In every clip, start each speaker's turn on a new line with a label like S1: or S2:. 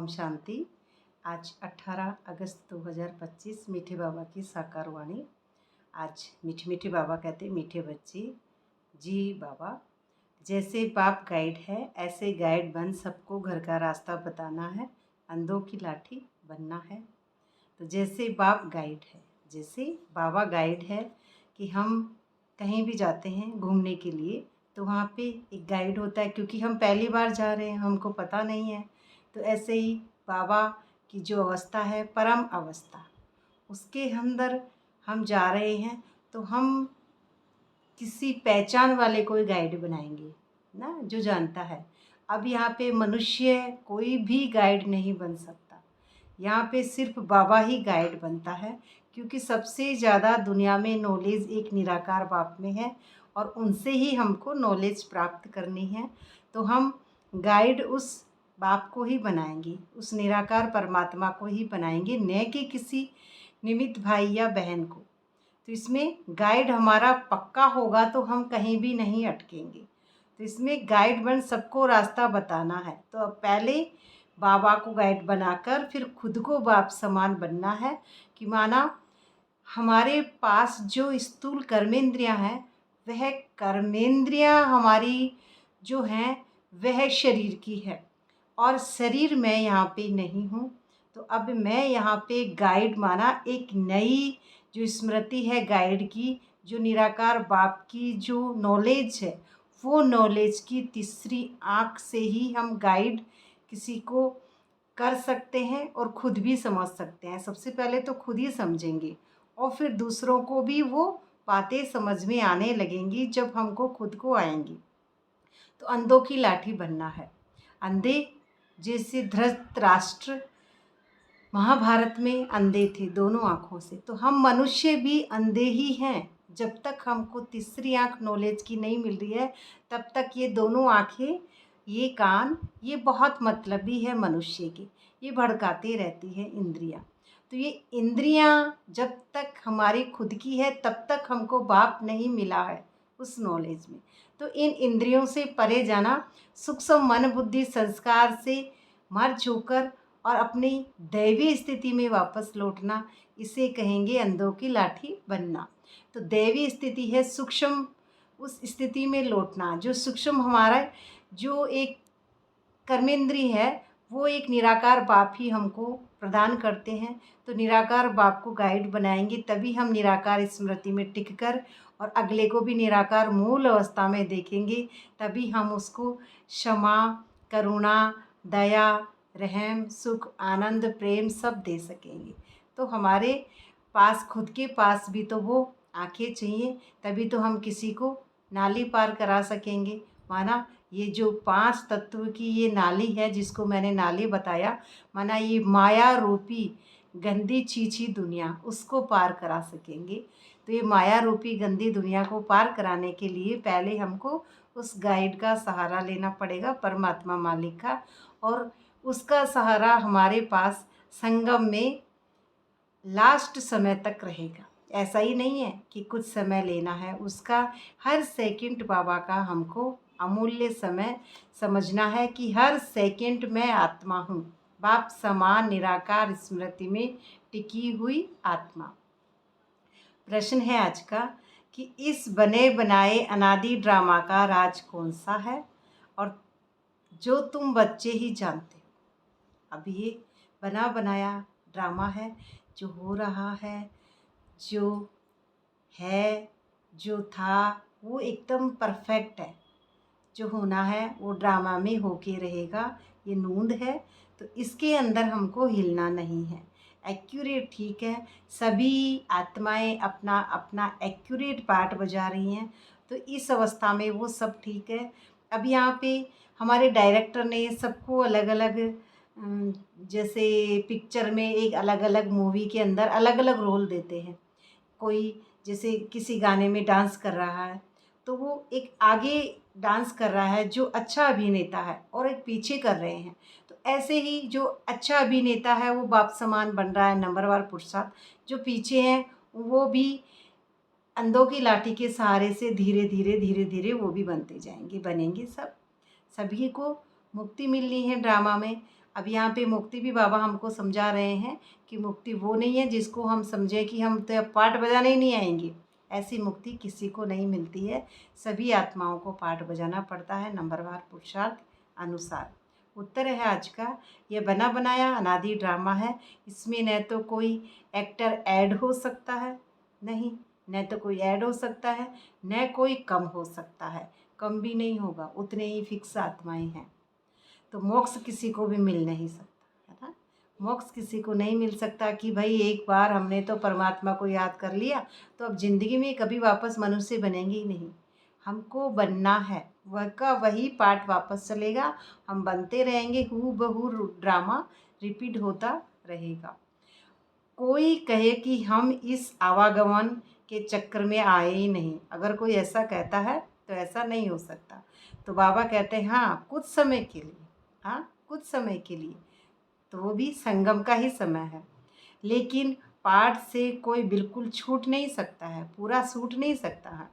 S1: शांति। आज 18 अगस्त 2025 मीठे बाबा की साकार वाणी। आज मीठे मीठे बाबा कहते मीठे बच्चे। जी बाबा, जैसे बाप गाइड है ऐसे गाइड बन सबको घर का रास्ता बताना है, अंधों की लाठी बनना है। तो जैसे बाप गाइड है, जैसे बाबा गाइड है कि हम कहीं भी जाते हैं घूमने के लिए तो वहाँ पे एक गाइड होता है, क्योंकि हम पहली बार जा रहे हैं, हमको पता नहीं है। तो ऐसे ही बाबा की जो अवस्था है परम अवस्था, उसके अंदर हम जा रहे हैं तो हम किसी पहचान वाले को गाइड बनाएंगे ना, जो जानता है। अब यहाँ पे मनुष्य कोई भी गाइड नहीं बन सकता, यहाँ पे सिर्फ बाबा ही गाइड बनता है, क्योंकि सबसे ज़्यादा दुनिया में नॉलेज एक निराकार बाप में है और उनसे ही हमको नॉलेज प्राप्त करनी है। तो हम गाइड उस बाप को ही बनाएंगे, उस निराकार परमात्मा को ही बनाएंगे, न कि किसी निमित्त भाई या बहन को। तो इसमें गाइड हमारा पक्का होगा तो हम कहीं भी नहीं अटकेंगे। तो इसमें गाइड बन सबको रास्ता बताना है। तो अब पहले बाबा को गाइड बनाकर फिर खुद को बाप समान बनना है, कि माना हमारे पास जो स्थूल कर्मेंद्रियां हैं, वह कर्मेंद्रियां हमारी जो हैं वह शरीर की है और शरीर मैं यहाँ पे नहीं हूँ। तो अब मैं यहाँ पे गाइड माना एक नई जो स्मृति है गाइड की, जो निराकार बाप की जो नॉलेज है, वो नॉलेज की तीसरी आँख से ही हम गाइड किसी को कर सकते हैं और खुद भी समझ सकते हैं। सबसे पहले तो खुद ही समझेंगे और फिर दूसरों को भी वो बातें समझ में आने लगेंगी जब हमको खुद को आएंगी। तो अंधों की लाठी बनना है। अंधे जैसे धृतराष्ट्र महाभारत में अंधे थे दोनों आँखों से, तो हम मनुष्य भी अंधे ही हैं। जब तक हमको तीसरी आँख नॉलेज की नहीं मिल रही है तब तक ये दोनों आँखें, ये कान, ये बहुत मतलबी है मनुष्य की, ये भड़काते रहती है इंद्रियाँ। तो ये इंद्रियाँ जब तक हमारी खुद की है तब तक हमको बाप नहीं मिला है उस नॉलेज में। तो इन इंद्रियों से परे जाना, सूक्ष्म मन बुद्धि संस्कार से मर्ज होकर और अपनी दैवी स्थिति में वापस लौटना, इसे कहेंगे अंधों की लाठी बनना। तो दैवी स्थिति है सूक्ष्म, उस स्थिति में लौटना। जो सूक्ष्म हमारा जो एक कर्मेंद्री है वो एक निराकार बाप ही हमको प्रदान करते हैं। तो निराकार बाप को गाइड बनाएंगे, तभी हम निराकार स्मृति में टिककर और अगले को भी निराकार मूल अवस्था में देखेंगे। तभी हम उसको क्षमा, करुणा, दया, रहम, सुख, आनंद, प्रेम सब दे सकेंगे। तो हमारे पास खुद के पास भी तो वो आंखें चाहिए, तभी तो हम किसी को नाली पार करा सकेंगे। माना ये जो 5 तत्व की ये नाली है, जिसको मैंने नाली बताया, माना ये माया रूपी गंदी चीची दुनिया, उसको पार करा सकेंगे। तो ये माया रूपी गंदी दुनिया को पार कराने के लिए पहले हमको उस गाइड का सहारा लेना पड़ेगा, परमात्मा मालिक का, और उसका सहारा हमारे पास संगम में लास्ट समय तक रहेगा। ऐसा ही नहीं है कि कुछ समय लेना है, उसका हर सेकंड बाबा का हमको अमूल्य समय समझना है, कि हर सेकंड मैं आत्मा हूँ, बाप समान निराकार स्मृति में टिकी हुई आत्मा। प्रश्न है आज का कि इस बने बनाए अनादि ड्रामा का राज कौन सा है, और जो तुम बच्चे ही जानते हो। अब ये बना बनाया ड्रामा है, जो हो रहा है, जो है, जो था, वो एकदम परफेक्ट है। जो होना है वो ड्रामा में होके रहेगा। ये नूंद है, तो इसके अंदर हमको हिलना नहीं है। एक्यूरेट ठीक है, सभी आत्माएं अपना अपना एक्यूरेट पार्ट बजा रही हैं, तो इस अवस्था में वो सब ठीक है। अब यहाँ पे हमारे डायरेक्टर ने सबको अलग अलग, जैसे पिक्चर में एक अलग अलग मूवी के अंदर अलग अलग रोल देते हैं। कोई जैसे किसी गाने में डांस कर रहा है तो वो एक आगे डांस कर रहा है जो अच्छा अभिनेता है, और एक पीछे कर रहे हैं। तो ऐसे ही जो अच्छा अभिनेता है वो बाप समान बन रहा है, नंबरवार पुरुषार्थ। जो पीछे हैं वो भी अंधों की लाठी के सहारे से धीरे धीरे धीरे धीरे वो भी बनते जाएंगे, बनेंगे सब। सभी को मुक्ति मिलनी है ड्रामा में। अब यहाँ पे मुक्ति भी बाबा हमको समझा रहे हैं कि मुक्ति वो नहीं है जिसको हम समझें कि हम तो अब पाठ बजाने ही नहीं आएंगे। ऐसी मुक्ति किसी को नहीं मिलती है। सभी आत्माओं को पाठ बजाना पड़ता है नंबरवार पुरुषार्थ अनुसार। उत्तर है आज का, यह बना बनाया अनादि ड्रामा है। इसमें न तो कोई एक्टर ऐड हो सकता है, नहीं, न तो कोई ऐड हो सकता है, न कोई कम हो सकता है। कम भी नहीं होगा, उतने ही फिक्स आत्माएं हैं। तो मोक्ष किसी को भी मिल नहीं सकता, है ना। मोक्ष किसी को नहीं मिल सकता कि भाई एक बार हमने तो परमात्मा को याद कर लिया तो अब ज़िंदगी में कभी वापस मनुष्य बनेंगे ही नहीं। हमको बनना है, वह का वही पार्ट वापस चलेगा, हम बनते रहेंगे, हूबहू ड्रामा रिपीट होता रहेगा। कोई कहे कि हम इस आवागमन के चक्कर में आए ही नहीं, अगर कोई ऐसा कहता है तो ऐसा नहीं हो सकता। तो बाबा कहते हैं हाँ कुछ समय के लिए, हाँ कुछ समय के लिए, तो वो भी संगम का ही समय है। लेकिन पाठ से कोई बिल्कुल छूट नहीं सकता है, पूरा छूट नहीं सकता है।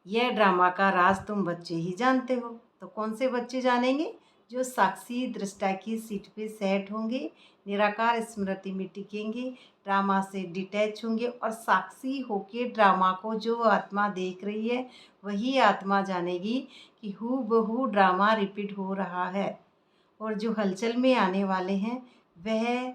S1: यह ड्रामा का राज तुम बच्चे ही जानते हो। तो कौन से बच्चे जानेंगे? जो साक्षी दृष्टा की सीट पे सेट होंगे, निराकार स्मृति में टिकेंगे, ड्रामा से डिटैच होंगे और साक्षी होके ड्रामा को जो आत्मा देख रही है वही आत्मा जानेगी कि हूबहू ड्रामा रिपीट हो रहा है। और जो हलचल में आने वाले हैं वह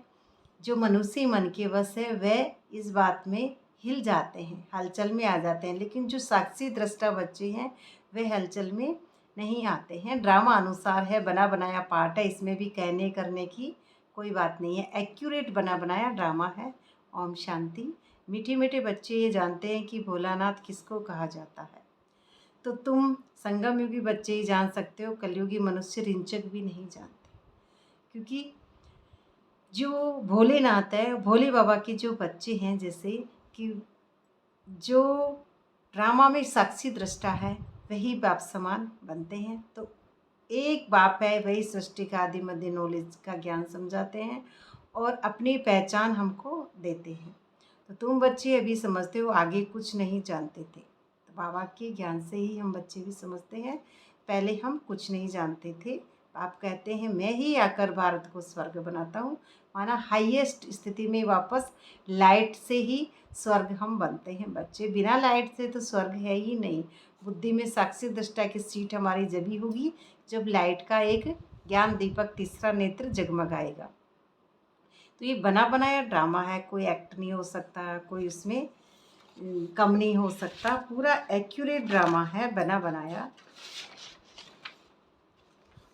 S1: जो मनुष्य मन के वश है वह इस बात में हिल जाते हैं, हलचल में आ जाते हैं। लेकिन जो साक्षी दृष्टा बच्चे हैं वे हलचल में नहीं आते हैं। ड्रामा अनुसार है, बना बनाया पार्ट है, इसमें भी कहने करने की कोई बात नहीं है। एक्यूरेट बना बनाया ड्रामा है। ओम शांति। मीठे मीठे बच्चे ये जानते हैं कि भोलानाथ किसको कहा जाता है। तो तुम संगम युगी बच्चे ही जान सकते हो, कलयुगी मनुष्य रिंचक भी नहीं जानते। क्योंकि जो भोलेनाथ है, भोले बाबा के जो बच्चे हैं, जैसे कि जो ड्रामा में साक्षी दृष्टा है वही बाप समान बनते हैं। तो एक बाप है, वही सृष्टि का आदि मध्य नॉलेज का ज्ञान समझाते हैं और अपनी पहचान हमको देते हैं। तो तुम बच्चे अभी समझते हो, आगे कुछ नहीं जानते थे। तो बाबा के ज्ञान से ही हम बच्चे भी समझते हैं, पहले हम कुछ नहीं जानते थे। आप कहते हैं मैं ही आकर भारत को स्वर्ग बनाता हूँ, माना हाईएस्ट स्थिति में वापस लाइट से ही स्वर्ग हम बनते हैं। बच्चे बिना लाइट से तो स्वर्ग है ही नहीं। बुद्धि में साक्षी दृष्टा की सीट हमारी जभी होगी जब लाइट का एक ज्ञान दीपक तीसरा नेत्र जगमगाएगा। तो ये बना बनाया ड्रामा है, कोई एक्ट नहीं हो सकता, कोई उसमें कम नहीं हो सकता, पूरा एक्यूरेट ड्रामा है, बना बनाया।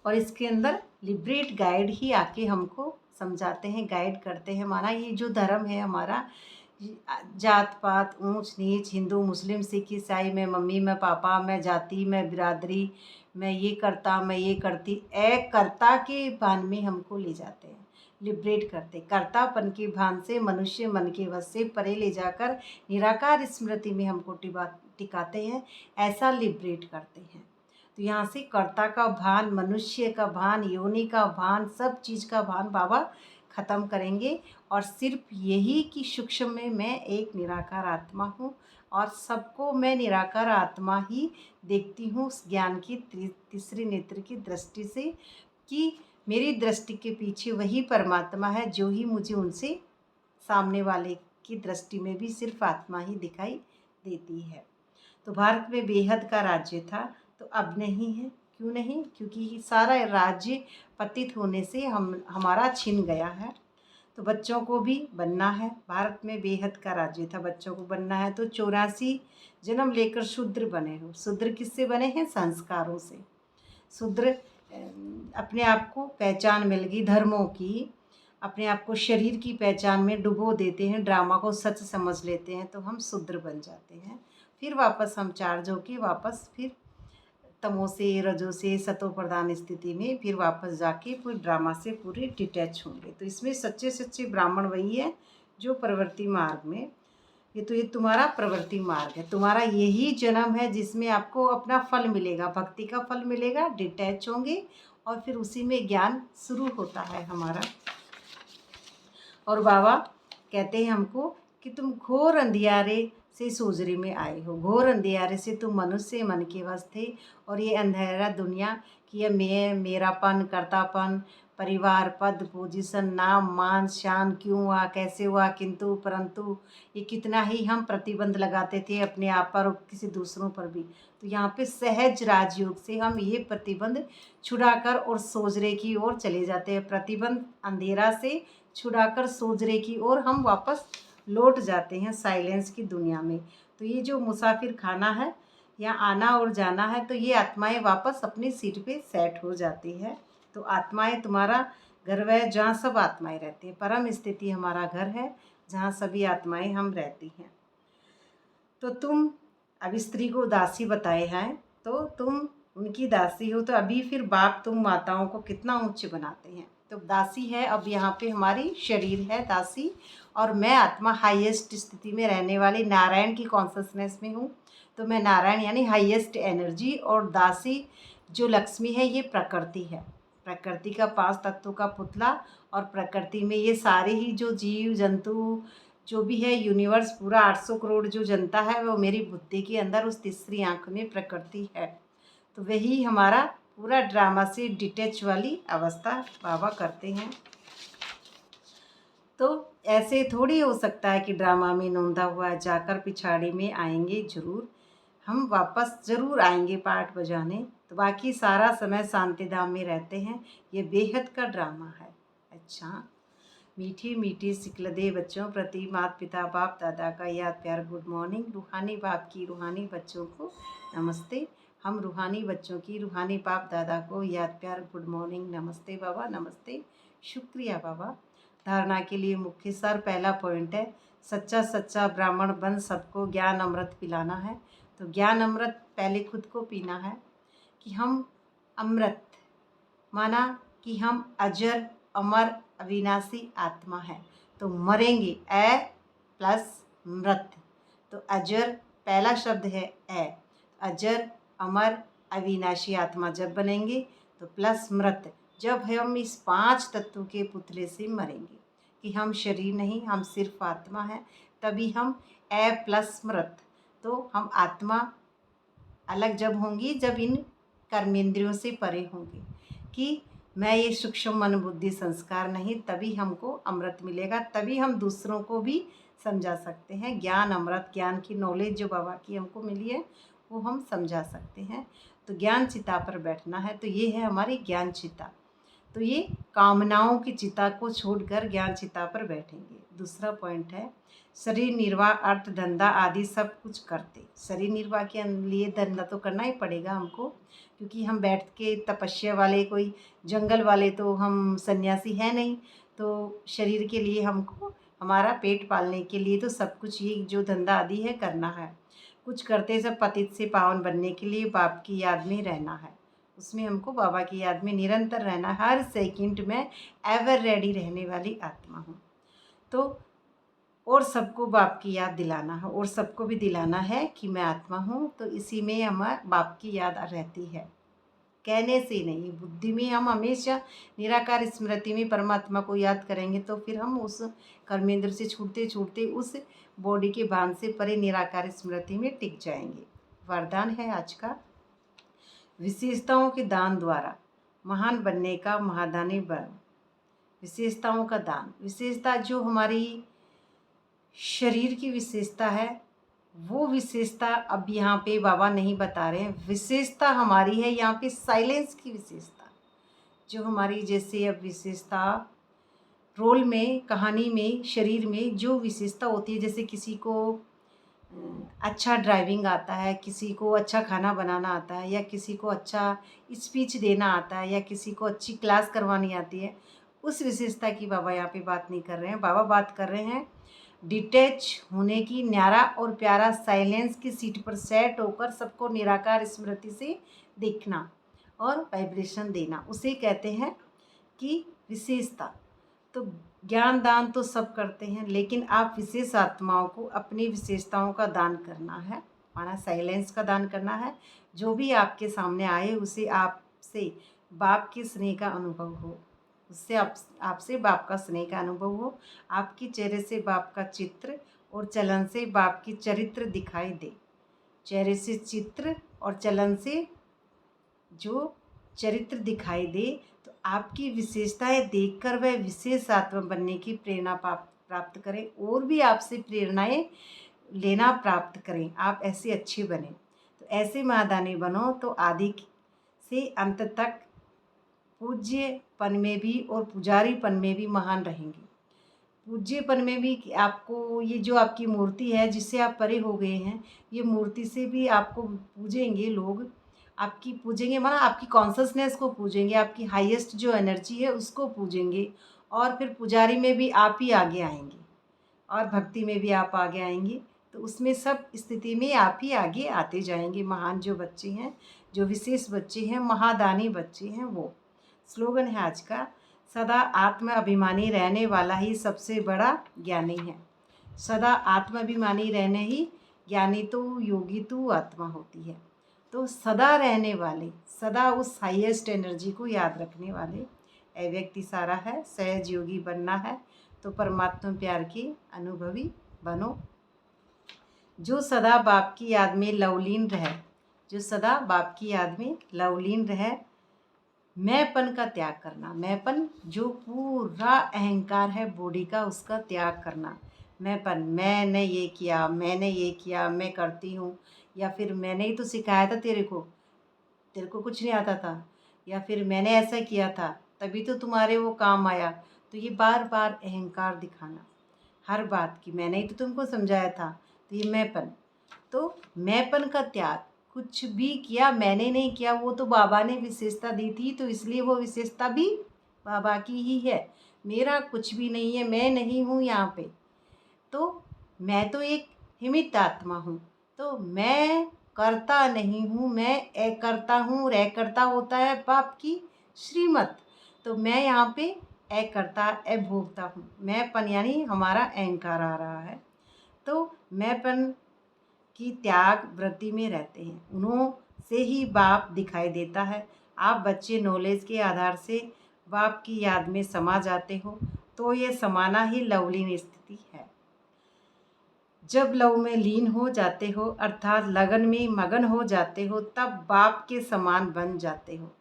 S1: और इसके अंदर लिबरेट गाइड ही आके हमको समझाते हैं, गाइड करते हैं। माना ये जो धर्म है हमारा, जात पात ऊंच नीच, हिंदू मुस्लिम सिख ईसाई, मैं मम्मी मैं पापा, मैं जाति मैं बिरादरी, मैं ये करता मैं ये करती, एक कर्ता के भान में हमको ले जाते हैं, लिबरेट करते। कर्तापन के भान से मनुष्य मन के वश से परे ले जाकर निराकार स्मृति में हमको टिकाते हैं, ऐसा लिबरेट करते हैं। तो यहाँ से कर्ता का भान, मनुष्य का भान, योनि का भान, सब चीज़ का भान बाबा ख़त्म करेंगे। और सिर्फ यही कि सूक्ष्म में मैं एक निराकार आत्मा हूँ और सबको मैं निराकार आत्मा ही देखती हूँ उस ज्ञान की तीसरी नेत्र की दृष्टि से, कि मेरी दृष्टि के पीछे वही परमात्मा है जो ही मुझे उनसे सामने वाले की दृष्टि में भी सिर्फ आत्मा ही दिखाई देती है। तो भारत में बेहद का राज्य था, तो अब नहीं है। क्यों नहीं? क्योंकि सारा राज्य पतित होने से हमारा छिन गया है। तो बच्चों को भी बनना है। भारत में बेहद का राज्य था, बच्चों को बनना है। तो 84 जन्म लेकर शूद्र बने हो। शूद्र किससे बने हैं? संस्कारों से। शूद्र अपने आप को पहचान मिल गई धर्मों की, अपने आप को शरीर की पहचान में डुबो देते हैं, ड्रामा को सच समझ लेते हैं, तो हम शूद्र बन जाते हैं। फिर वापस हम चार्ज होके वापस फिर तमो से रजो से सतो प्रधान स्थिति में फिर वापस जाके पूरे ड्रामा से पूरे डिटैच होंगे। तो इसमें सच्चे सच्चे ब्राह्मण वही है जो प्रवृत्ति मार्ग में, ये तुम्हारा प्रवृत्ति मार्ग है, तुम्हारा यही जन्म है जिसमें आपको अपना फल मिलेगा, भक्ति का फल मिलेगा, डिटैच होंगे और फिर उसी में ज्ञान शुरू होता है हमारा। और बाबा कहते हैं हमको कि तुम घोर अंधियारे से सोजरे में आए हो। घोर अंधियारे से तुम मनुष्य मन के वश थे और ये अंधेरा दुनिया कि यह मैं, मेरापन, कर्तापन, परिवार, पद, पोजीशन, नाम, मान, शान, क्यों हुआ, कैसे हुआ, किंतु परंतु, ये कितना ही हम प्रतिबंध लगाते थे अपने आप पर और किसी दूसरों पर भी। तो यहाँ पे सहज राजयोग से हम ये प्रतिबंध छुड़ाकर और सोजरे की ओर चले जाते हैं। प्रतिबंध अंधेरा से छुड़ाकर सोजरे की ओर हम वापस लौट जाते हैं साइलेंस की दुनिया में। तो ये जो मुसाफिर खाना है, यहाँ आना और जाना है, तो ये आत्माएं वापस अपनी सीट पे सेट हो जाती है। तो आत्माएं तुम्हारा घर है जहाँ सब आत्माएं रहती हैं। परम स्थिति हमारा घर है जहाँ सभी आत्माएं हम रहती हैं। तो तुम अभी स्त्री को दासी बताए हैं, तो तुम उनकी दासी हो, तो अभी फिर बाप तुम माताओं को कितना उच्च बनाते हैं। तो दासी है, अब यहाँ पे हमारी शरीर है दासी, और मैं आत्मा हाईएस्ट स्थिति में रहने वाली नारायण की कॉन्शसनेस में हूँ। तो मैं नारायण यानी हाईएस्ट एनर्जी, और दासी जो लक्ष्मी है ये प्रकृति है। प्रकृति का 5 तत्वों का पुतला, और प्रकृति में ये सारे ही जो जीव जंतु जो भी है यूनिवर्स पूरा 800 करोड़ जो जनता है वो मेरी बुद्धि के अंदर उस तीसरी आंख में प्रकृति है। तो वही हमारा पूरा ड्रामा से डिटैच वाली अवस्था बाबा करते हैं। तो ऐसे थोड़ी हो सकता है कि ड्रामा में नोंदा हुआ जाकर पिछाड़ी में आएंगे जरूर, हम वापस ज़रूर आएंगे पार्ट बजाने। तो बाकी सारा समय शांति धाम में रहते हैं। ये बेहद का ड्रामा है। अच्छा, मीठी मीठी सिकलदे बच्चों प्रति माता पिता बाप दादा का याद प्यार गुड मॉर्निंग। रूहानी बाप की रूहानी बच्चों को नमस्ते। हम रूहानी बच्चों की रूहानी बाप दादा को याद प्यार गुड मॉर्निंग। नमस्ते बाबा, नमस्ते, शुक्रिया बाबा। धारणा के लिए मुख्य सार पहला पॉइंट है, सच्चा सच्चा ब्राह्मण बन सबको ज्ञान अमृत पिलाना है। तो ज्ञान अमृत पहले खुद को पीना है कि हम अमृत, माना कि हम अजर अमर अविनाशी आत्मा है। तो मरेंगे ए प्लस मृत, तो अजर पहला शब्द है ए, अजर अमर अविनाशी आत्मा जब बनेंगे, तो प्लस मृत जब हम इस 5 तत्वों के पुतले से मरेंगे कि हम शरीर नहीं, हम सिर्फ आत्मा है, तभी हम ए प्लस मृत। तो हम आत्मा अलग जब होंगी, जब इन कर्मेंद्रियों से परे होंगे कि मैं ये सूक्ष्म मन बुद्धि संस्कार नहीं, तभी हमको अमृत मिलेगा, तभी हम दूसरों को भी समझा सकते हैं। ज्ञान अमृत, ज्ञान की नॉलेज जो बाबा की हमको मिली है वो हम समझा सकते हैं। तो ज्ञान चिता पर बैठना है, तो ये है हमारी ज्ञान चिता। तो ये कामनाओं की चिता को छोड़कर ज्ञान चिता पर बैठेंगे। दूसरा पॉइंट है, शरीर निर्वाह अर्थ धंधा आदि सब कुछ करते। शरीर निर्वाह के लिए धंधा तो करना ही पड़ेगा हमको, क्योंकि हम बैठ के तपस्या वाले कोई जंगल वाले तो हम सन्यासी हैं नहीं। तो शरीर के लिए हमको हमारा पेट पालने के लिए तो सब कुछ ये जो धंधा आदि है करना है। कुछ करते सब पतित से पावन बनने के लिए बाप की याद में रहना है। उसमें हमको बाबा की याद में निरंतर रहना, हर सेकंड में एवर रेडी रहने वाली आत्मा हूँ। तो और सबको बाप की याद दिलाना है, और सबको भी दिलाना है कि मैं आत्मा हूँ। तो इसी में हमारा बाप की याद रहती है, कहने से नहीं, बुद्धि में हम हमेशा निराकार स्मृति में परमात्मा को याद करेंगे। तो फिर हम उस कर्मेंद्र से छूटते छूटते उस बॉडी के बांध से परे निराकार स्मृति में टिक जाएंगे। वरदान है आज का, विशेषताओं के दान द्वारा महान बनने का महादानी बन। विशेषताओं का दान, विशेषता जो हमारी शरीर की विशेषता है वो विशेषता अब यहाँ पे बाबा नहीं बता रहे हैं। विशेषता हमारी है यहाँ पे साइलेंस की विशेषता, जो हमारी जैसे अब विशेषता रोल में, कहानी में, शरीर में जो विशेषता होती है, जैसे किसी को अच्छा ड्राइविंग आता है, किसी को अच्छा खाना बनाना आता है, या किसी को अच्छा स्पीच देना आता है, या किसी को अच्छी क्लास करवानी आती है, उस विशेषता की बाबा यहाँ पे बात नहीं कर रहे हैं। बाबा बात कर रहे हैं डिटैच होने की, न्यारा और प्यारा साइलेंस की सीट पर सेट होकर सबको निराकार स्मृति से देखना और वाइब्रेशन देना, उसे कहते हैं कि विशेषता। तो ज्ञान दान तो सब करते हैं, लेकिन आप विशेष आत्माओं को अपनी विशेषताओं का दान करना है, माना साइलेंस का दान करना है। जो भी आपके सामने आए उसे आपसे बाप के स्नेह का अनुभव हो, उससे आपसे बाप का स्नेह का अनुभव हो, आपकी चेहरे से बाप का चित्र और चलन से बाप की चरित्र दिखाई दे। चेहरे से चित्र और चलन से जो चरित्र दिखाई दे, तो आपकी विशेषताएं देखकर वह विशेष आत्मा बनने की प्रेरणा प्राप्त करें और भी आपसे प्रेरणाएं लेना प्राप्त करें, आप ऐसे अच्छे बने। तो ऐसे महादानी बनो तो आदि से अंत तक पूज्यपन में भी और पुजारीपन में भी महान रहेंगे। पूज्यपन में भी कि आपको ये जो आपकी मूर्ति है जिससे आप परे हो गए हैं, ये मूर्ति से भी आपको पूजेंगे लोग, आपकी पूजेंगे माना आपकी कॉन्शसनेस को पूजेंगे, आपकी हाईएस्ट जो एनर्जी है उसको पूजेंगे। और फिर पुजारी में भी आप ही आगे आएंगे और भक्ति में भी आप आगे आएंगे। तो उसमें सब स्थिति में आप ही आगे आते जाएंगे। महान जो बच्चे हैं, जो विशेष बच्चे हैं, महादानी बच्चे हैं वो। स्लोगन है आज का, सदा आत्म अभिमानी रहने वाला ही सबसे बड़ा ज्ञानी है। सदा आत्माभिमानी रहने ही ज्ञानी तो योगी तो आत्मा होती है। तो सदा रहने वाले, सदा उस हाईएस्ट एनर्जी को याद रखने वाले ए व्यक्ति सारा है। सहज योगी बनना है तो परमात्मा प्यार के अनुभवी बनो। जो सदा बाप की याद में लवलीन रहे, जो सदा बाप की याद में लवलीन रहे। मैंपन का त्याग करना, मैंपन जो पूरा अहंकार है बॉडी का, उसका त्याग करना। मैंपन, मैंने ये किया, मैंने ये किया, मैं करती हूँ, या फिर मैंने ही तो सिखाया था तेरे को कुछ नहीं आता था, या फिर मैंने ऐसा किया था तभी तो तुम्हारे वो काम आया। तो ये बार बार अहंकार दिखाना हर बात की, मैंने ही तो तुमको समझाया था। तो ये मैंपन, तो मैंपन का त्याग। कुछ भी किया मैंने नहीं किया, वो तो बाबा ने विशेषता दी थी, तो इसलिए वो विशेषता भी बाबा की ही है। मेरा कुछ भी नहीं है, मैं नहीं हूँ यहाँ पे। तो मैं तो एक हिमित आत्मा हूँ। तो मैं करता नहीं हूँ, मैं करता हूँ। और करता होता है बाप की श्रीमत। तो मैं यहाँ पे करता भोगता हूँ। मैंपन यानी हमारा अहंकार आ रहा है। तो मैंपन की त्याग वृत्ति में रहते हैं, उन्हों से ही बाप दिखाई देता है। आप बच्चे नॉलेज के आधार से बाप की याद में समा जाते हो, तो ये समाना ही लवलीन स्थिति है। जब लव में लीन हो जाते हो, अर्थात लगन में मगन हो जाते हो, तब बाप के समान बन जाते हो।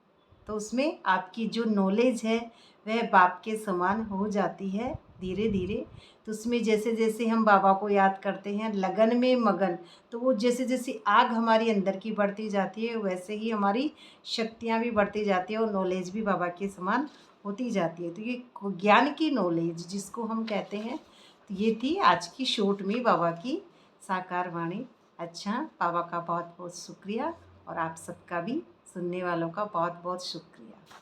S1: तो उसमें आपकी जो नॉलेज है वह बाप के समान हो जाती है धीरे धीरे। तो उसमें जैसे जैसे हम बाबा को याद करते हैं लगन में मगन, तो वो जैसे जैसे आग हमारी अंदर की बढ़ती जाती है, वैसे ही हमारी शक्तियाँ भी बढ़ती जाती है और नॉलेज भी बाबा के समान होती जाती है। तो ये ज्ञान की नॉलेज जिसको हम कहते हैं। तो ये थी आज की शॉर्ट में बाबा की साकार वाणी। अच्छा, बाबा का बहुत बहुत शुक्रिया और आप सबका भी, सुनने वालों का बहुत बहुत शुक्रिया।